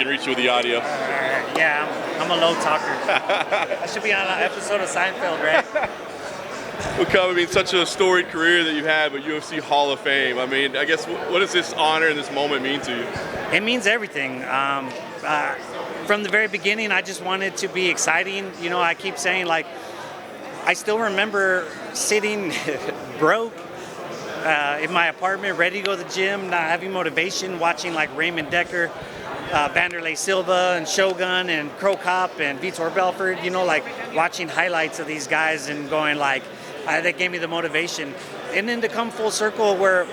can reach you with the audio. Yeah, I'm a low talker. I should be on an episode of Seinfeld, right? Well, Cub, I mean, such a storied career that you've had with UFC Hall of Fame. I mean, I guess, what does this honor and this moment mean to you? It means everything. From the very beginning, I just wanted to be exciting. You know, I keep saying, like, I still remember sitting broke in my apartment, ready to go to the gym, not having motivation, watching like Raymond Decker, Vanderlei Silva, and Shogun, and Crow Cop, and Vitor Belfort, you know, like watching highlights of these guys and going like, that gave me the motivation. And then to come full circle where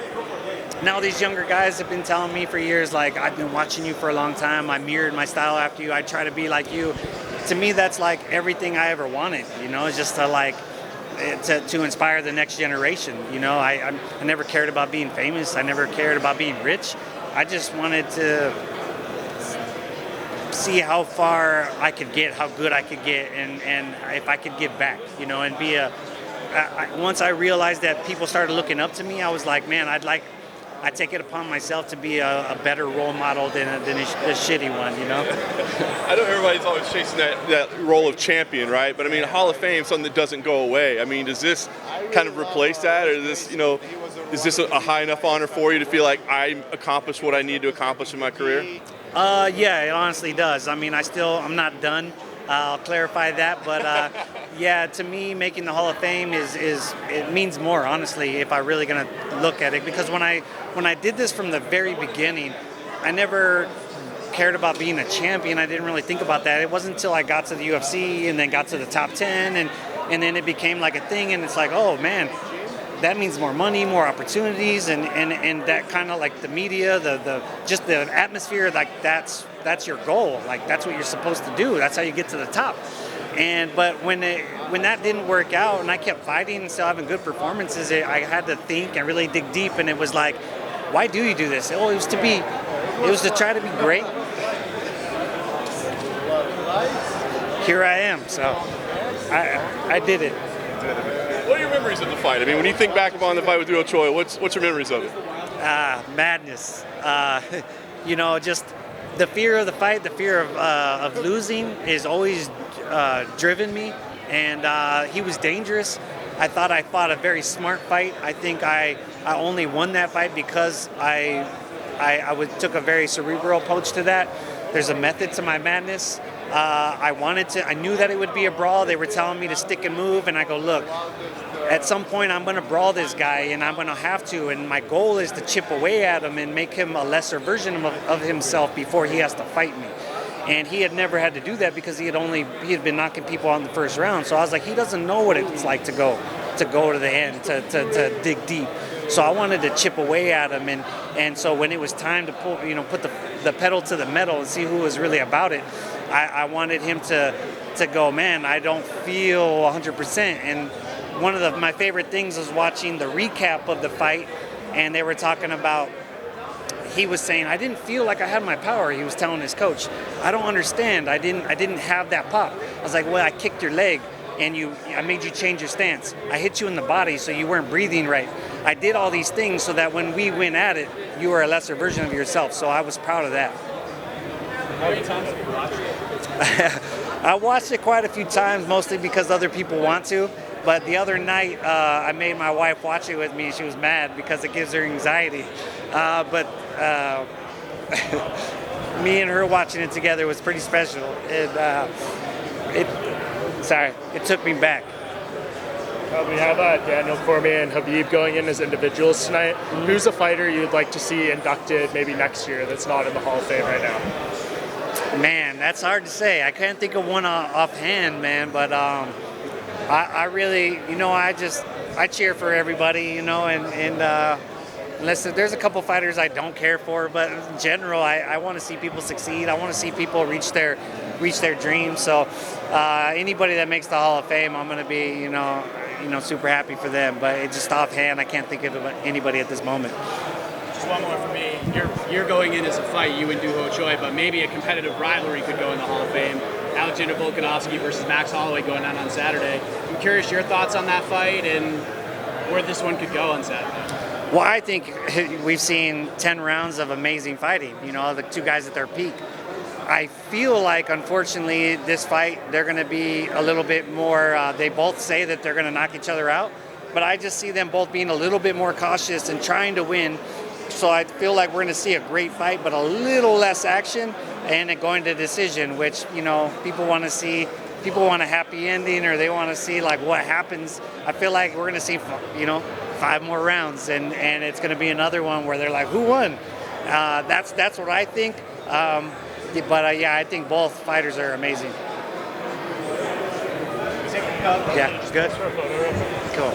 now these younger guys have been telling me for years, like, I've been watching you for a long time, I mirrored my style after you, I try to be like you. To me, that's like everything I ever wanted, you know, just to like, to inspire the next generation. You know, I never cared about being famous, I never cared about being rich. I just wanted to see how far I could get, how good I could get, and if I could give back, you know, and be once I realized that people started looking up to me, I was like, man, I take it upon myself to be a better role model than a shitty one, you know? I know everybody's always chasing that role of champion, right? But I mean, Hall of Fame is something that doesn't go away. I mean, does this kind of replace that, or is this a high enough honor for you to feel like I accomplished what I need to accomplish in my career? Yeah, it honestly does. I mean, I'm not done. I'll clarify that, but yeah, to me, making the Hall of Fame it means more, honestly, if I'm really gonna look at it. Because when I did this from the very beginning, I never cared about being a champion. I didn't really think about that. It wasn't until I got to the UFC and then got to the top 10, and then it became like a thing. And it's like, oh man, that means more money, more opportunities, and that kind of like the media, just the atmosphere, like that's your goal. Like that's what you're supposed to do. That's how you get to the top. But when that didn't work out, and I kept fighting and still having good performances, I had to think and really dig deep. And it was like, why do you do this? Oh, it was to try to be great. Here I am. So I did it. What are your memories of the fight? I mean, when you think back upon the fight with Ryo Choi, what's your memories of it? Madness. You know, just the fear of the fight, the fear of losing is always driven me, and he was dangerous. I thought I fought a very smart fight. I think I only won that fight because I took a very cerebral approach to that. There's a method to my madness. I knew that it would be a brawl. They were telling me to stick and move, and I go, look, at some point I'm going to brawl this guy, and I'm going to have to, and my goal is to chip away at him and make him a lesser version of himself before he has to fight me. And he had never had to do that because he had been knocking people out in the first round. So I was like, he doesn't know what it's like to go to the end, to dig deep. So I wanted to chip away at him, and so when it was time to put the pedal to the metal and see who was really about it, I wanted him to go, man, I don't feel 100%. And one of my favorite things was watching the recap of the fight, and they were talking about, he was saying, I didn't feel like I had my power. He was telling his coach, I don't understand. I didn't have that pop. I was like, well, I kicked your leg, and I made you change your stance. I hit you in the body, so you weren't breathing right. I did all these things so that when we went at it, you were a lesser version of yourself. So I was proud of that. How many times have you watched it? I watched it quite a few times, mostly because other people want to. But the other night, I made my wife watch it with me. She was mad because it gives her anxiety. But me and her watching it together was pretty special. It took me back. We have Daniel Cormier and Khabib going in as individuals tonight. Mm-hmm. Who's a fighter you'd like to see inducted maybe next year that's not in the Hall of Fame right now? Man, that's hard to say. I can't think of one offhand, man. But I really, I cheer for everybody, and unless there's a couple fighters I don't care for, but in general, I want to see people succeed. I want to see people reach their dreams. So anybody that makes the Hall of Fame, I'm going to be, super happy for them. But it's just offhand, I can't think of anybody at this moment. Just one more for me. You're going in as a fight, you and Duho Choi, but maybe a competitive rivalry could go in the Hall of Fame. Alexander Volkanovski versus Max Holloway going on Saturday. I'm curious your thoughts on that fight and where this one could go on Saturday. Well, I think we've seen 10 rounds of amazing fighting. The two guys at their peak. I feel like, unfortunately, this fight, they're going to be a little bit more, they both say that they're going to knock each other out, but I just see them both being a little bit more cautious and trying to win. So I feel like we're going to see a great fight, but a little less action and it going to decision, which, you know, people want to see. People want a happy ending, or they want to see like what happens. I feel like we're going to see, you know, 5 more rounds, and it's going to be another one where they're like, who won? That's what I think. But yeah, I think both fighters are amazing. Yeah, good. Cool.